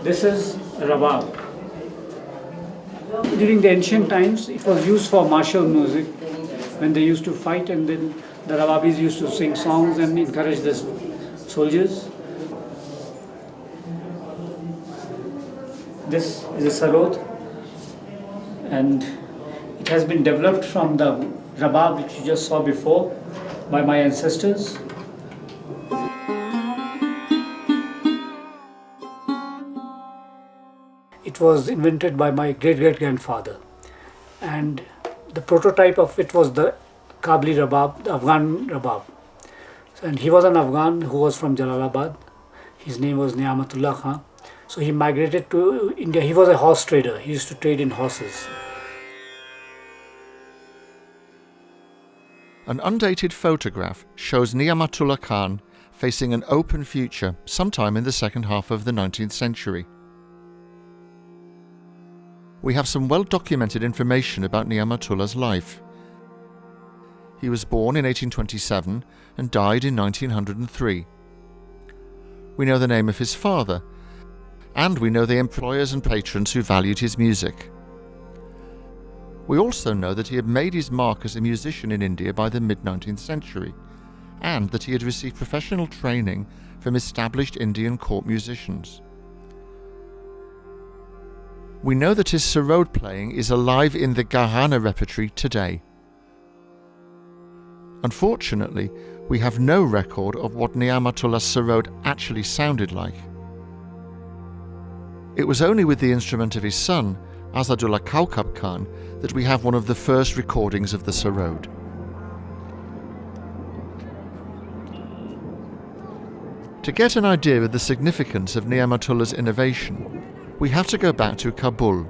This is Rubab. During the ancient times, it was used for martial music when they used to fight, and then the Rababis used to sing songs and encourage the soldiers. This is a sarod, and it has been developed from the Rubab which you just saw before by my ancestors. It was invented by my great-great-grandfather, and the prototype of it was the Kabuli Rubab, the Afghan Rubab. And he was an Afghan who was from Jalalabad. His name was Niamatullah Khan. So he migrated to India. He was a horse trader. He used to trade in horses. An undated photograph shows Niamatullah Khan facing an open future sometime in the second half of the 19th century. We have some well-documented information about Niamatullah's life. He was born in 1827 and died in 1903. We know the name of his father, and we know the employers and patrons who valued his music. We also know that he had made his mark as a musician in India by the mid-19th century, and that he had received professional training from established Indian court musicians. We know that his sarod playing is alive in the Gharana repertory today. Unfortunately, we have no record of what Niamatullah's sarod actually sounded like. It was only with the instrument of his son, Azadullah Khan, that we have one of the first recordings of the sarod. To get an idea of the significance of Niamatullah's innovation, we have to go back to Kabul,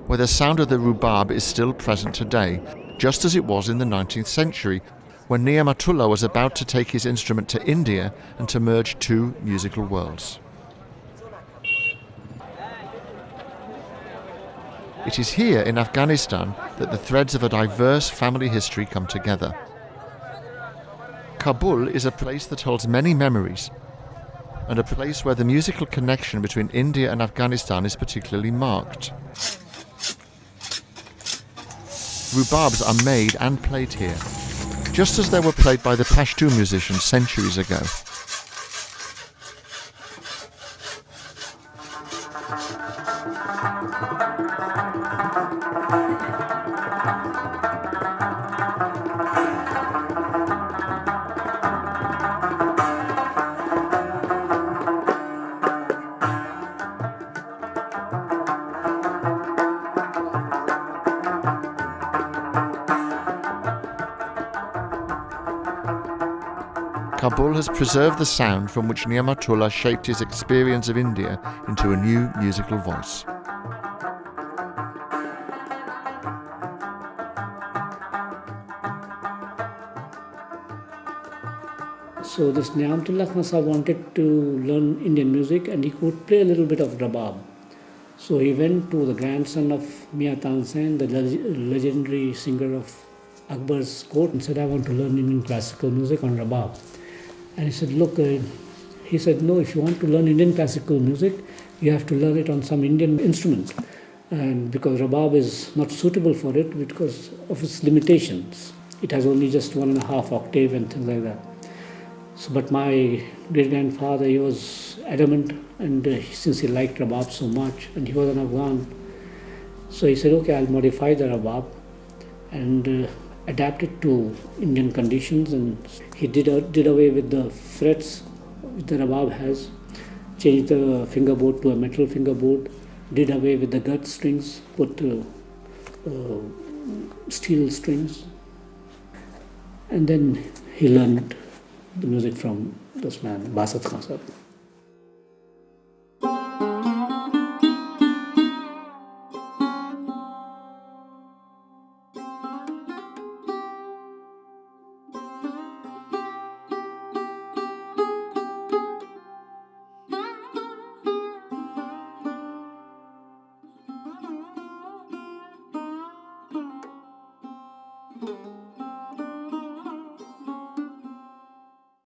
where the sound of the Rubab is still present today, just as it was in the 19th century, when Niamatullah was about to take his instrument to India and to merge two musical worlds. It is here in Afghanistan that the threads of a diverse family history come together. Kabul is a place that holds many memories, and a place where the musical connection between India and Afghanistan is particularly marked. Rubabs are made and played here, just as they were played by the Pashtun musicians centuries ago. Kabul has preserved the sound from which Niamatullah shaped his experience of India into a new musical voice. So this Niamatullah Khan wanted to learn Indian music, and he could play a little bit of Rubab. So he went to the grandson of Mia Tansen, the legendary singer of Akbar's court, and said, I want to learn Indian classical music on Rubab. And he said, look, he said, no, if you want to learn Indian classical music, you have to learn it on some Indian instrument. And because Rubab is not suitable for it because of its limitations. It has only just 1.5 octave and things like that. So, but my great-grandfather, he was adamant, and since he liked Rubab so much, and he was an Afghan, so he said, okay, I'll modify the Rubab and adapt it to Indian conditions. And he did away with the frets which the Rubab has, changed the fingerboard to a metal fingerboard, did away with the gut strings, put steel strings, and then he learned the music from this man, Basat Khan Sahib.